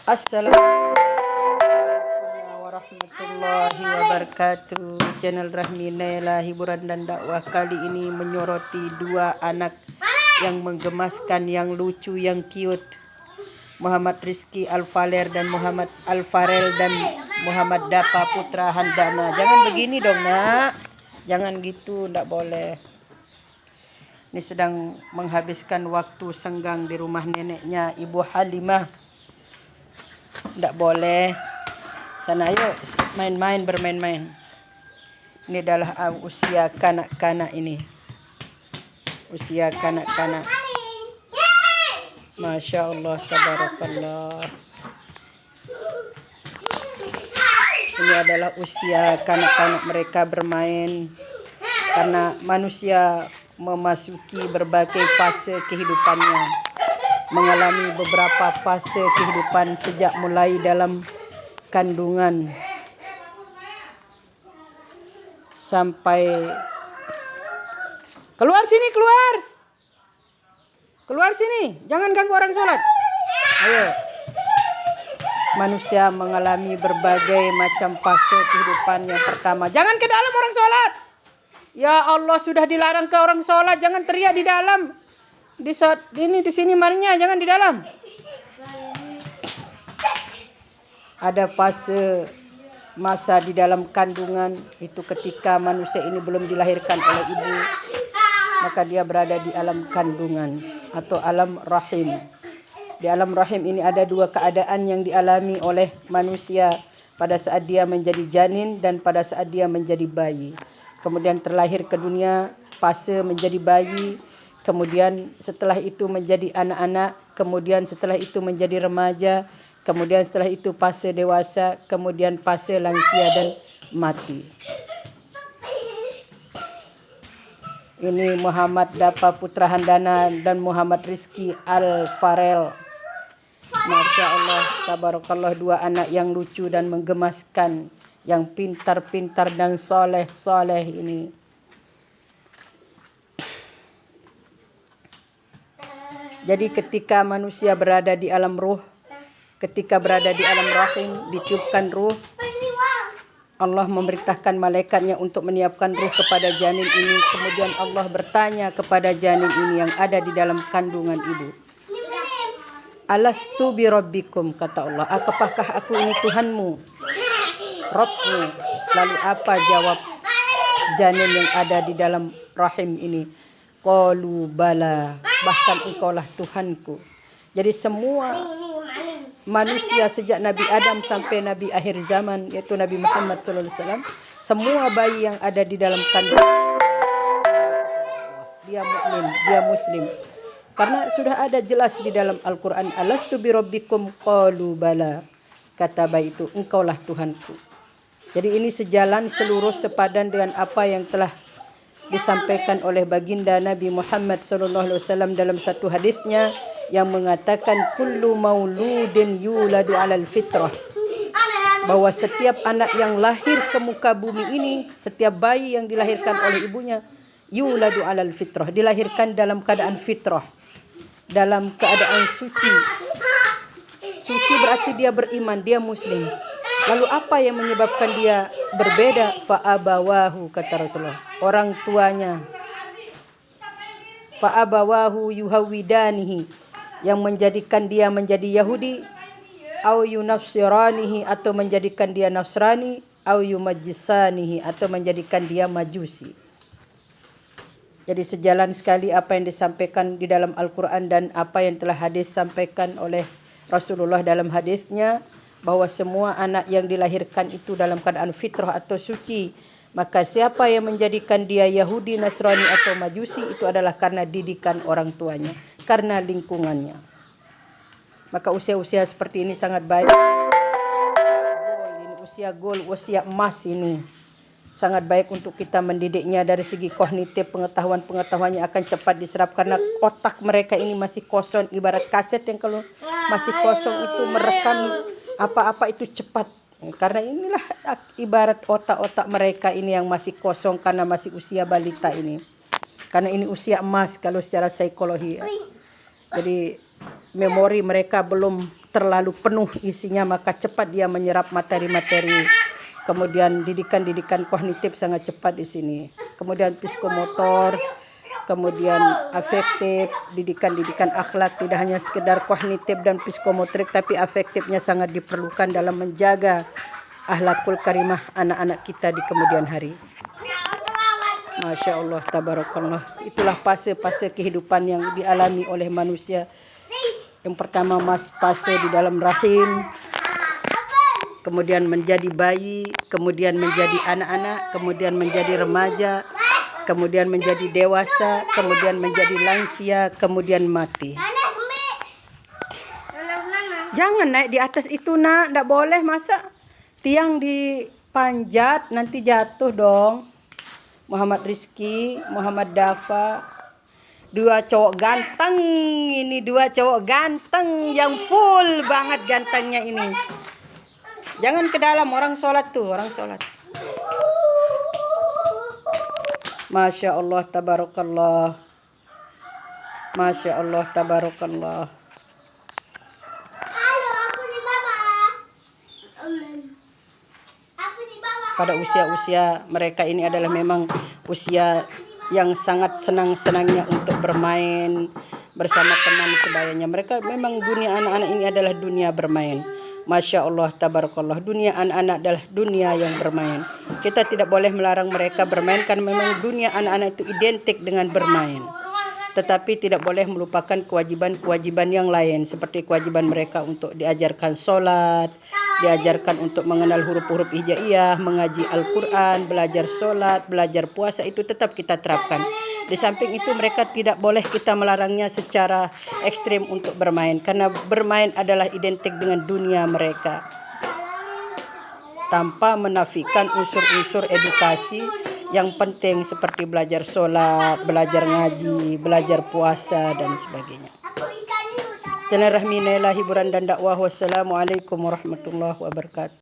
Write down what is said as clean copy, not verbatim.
Assalamualaikum warahmatullahi wabarakatuh. Channel Rahmi Naila hiburan dan dakwah kali ini menyoroti dua anak yang menggemaskan, yang lucu, yang cute. Muhammad Rizky Al-Faler dan Muhammad Al-Farel dan Muhammad Dapa Putra Handana. Jangan begini dong nak, jangan gitu, ndak boleh. Ini sedang menghabiskan waktu senggang di rumah neneknya Ibu Halimah. Ndak boleh. Sana ayo main-main, bermain-main. Ini adalah usia kanak-kanak ini. Usia kanak-kanak. Masya Allah, tabarakallah. Ini adalah usia kanak-kanak mereka bermain. Karena manusia memasuki berbagai fase kehidupannya, mengalami beberapa fase kehidupan sejak mulai dalam kandungan sampai keluar sini, keluar sini, jangan ganggu orang sholat. Ayo. Manusia mengalami berbagai macam fase kehidupan. Yang pertama, jangan ke dalam orang sholat. Ya Allah, sudah dilarang ke orang sholat, jangan teriak di dalam. Di sini marinya, jangan di dalam. Ada fase masa di dalam kandungan, itu ketika manusia ini belum dilahirkan oleh ibu, maka dia berada di alam kandungan atau alam rahim. Di alam rahim ini ada dua keadaan yang dialami oleh manusia pada saat dia menjadi janin dan pada saat dia menjadi bayi. Kemudian terlahir ke dunia, fase menjadi bayi, kemudian setelah itu menjadi anak-anak, kemudian setelah itu menjadi remaja, kemudian setelah itu fase dewasa, kemudian fase lansia dan mati. Ini Muhammad Dapa Putra Handana dan Muhammad Rizky Al-Farel. Masya Allah, tabarakallah, dua anak yang lucu dan menggemaskan, yang pintar-pintar dan soleh-soleh ini. Jadi ketika manusia berada di alam ruh, ketika berada di alam rahim, ditiupkan ruh, Allah memerintahkan malaikatnya untuk menyiapkan ruh kepada janin ini. Kemudian Allah bertanya kepada janin ini yang ada di dalam kandungan ibu. Alastu bi rabbikum, kata Allah, apakah aku ini Tuhanmu, Rabbmu? Lalu apa jawab janin yang ada di dalam rahim ini? Qalu bala, bahkan engkaulah Tuhanku. Jadi semua manusia sejak Nabi Adam sampai Nabi akhir zaman, yaitu Nabi Muhammad SAW, semua bayi yang ada di dalam kandungan, dia mukmin, dia muslim. Karena sudah ada jelas di dalam Al-Quran, alastu bi rabbikum, qalu bala, kata bayi itu, engkaulah Tuhanku. Jadi ini sejalan, seluruh, sepadan dengan apa yang telah disampaikan oleh baginda Nabi Muhammad SAW dalam satu hadisnya yang mengatakan kullu mauludin yuladu alal fitrah, bahwa setiap anak yang lahir ke muka bumi ini, setiap bayi yang dilahirkan oleh ibunya, yuladu alal fitrah, dilahirkan dalam keadaan fitrah, dalam keadaan suci. Suci berarti dia beriman, dia muslim. Lalu apa yang menyebabkan dia berbeda? Fa'abawahu, kata Rasulullah, orang tuanya. Fa'abawahu yuhawidanihi, yang menjadikan dia menjadi Yahudi, au yunafsiranihi, atau menjadikan dia Nasrani, au yumajjisanihi, atau menjadikan dia Majusi. Jadi sejalan sekali apa yang disampaikan di dalam Al-Quran dan apa yang telah hadis sampaikan oleh Rasulullah dalam hadisnya, bahwa semua anak yang dilahirkan itu dalam keadaan fitrah atau suci. Maka siapa yang menjadikan dia Yahudi, Nasrani atau Majusi, itu adalah karena didikan orang tuanya, karena lingkungannya. Maka usia-usia seperti ini sangat baik. Ini usia gol, usia emas ini. Sangat baik untuk kita mendidiknya dari segi kognitif, pengetahuan-pengetahuannya akan cepat diserap. Karena otak mereka ini masih kosong, ibarat kaset yang kalau masih kosong itu merekam apa-apa itu cepat. Karena inilah ibarat otak-otak mereka ini yang masih kosong karena masih usia balita ini. Karena ini usia emas kalau secara psikologi. Jadi memori mereka belum terlalu penuh isinya, maka cepat dia menyerap materi-materi. Kemudian didikan kognitif sangat cepat di sini. Kemudian psikomotor, kemudian afektif, didikan akhlak, tidak hanya sekedar kognitif dan psikomotorik, tapi afektifnya sangat diperlukan dalam menjaga akhlakul karimah anak-anak kita di kemudian hari. Masya Allah, tabarakallah. Itulah fase-fase kehidupan yang dialami oleh manusia. Yang pertama fase di dalam rahim, kemudian menjadi bayi, kemudian menjadi anak-anak, kemudian menjadi remaja, kemudian menjadi dewasa, kemudian menjadi lansia, kemudian mati. Jangan naik di atas itu, nak. Tidak boleh, masa tiang dipanjat, nanti jatuh dong. Muhammad Rizki, Muhammad Dafa, dua cowok ganteng ini, dua cowok ganteng yang full banget gantengnya ini. Jangan ke dalam, orang sholat tuh, orang sholat. Masya Allah, tabarakallah. Masya Allah, tabarakallah. Pada usia-usia mereka ini adalah memang usia yang sangat senang-senangnya untuk bermain bersama teman sebayanya. Mereka memang dunia anak-anak ini adalah dunia bermain. Masya Allah, tabarakallah. Dunia anak-anak adalah dunia yang bermain. Kita tidak boleh melarang mereka bermain karena memang dunia anak-anak itu identik dengan bermain. Tetapi tidak boleh melupakan kewajiban-kewajiban yang lain, seperti kewajiban mereka untuk diajarkan sholat, diajarkan untuk mengenal huruf-huruf hijaiyah, mengaji Al-Quran, belajar sholat, belajar puasa, itu tetap kita terapkan. Di samping itu mereka tidak boleh kita melarangnya secara ekstrim untuk bermain, karena bermain adalah identik dengan dunia mereka, tanpa menafikan unsur-unsur edukasi yang penting seperti belajar sholat, belajar ngaji, belajar puasa, dan sebagainya. Channel Rahmi Naila, hiburan dan dakwah. Wassalamualaikum warahmatullahi wabarakatuh.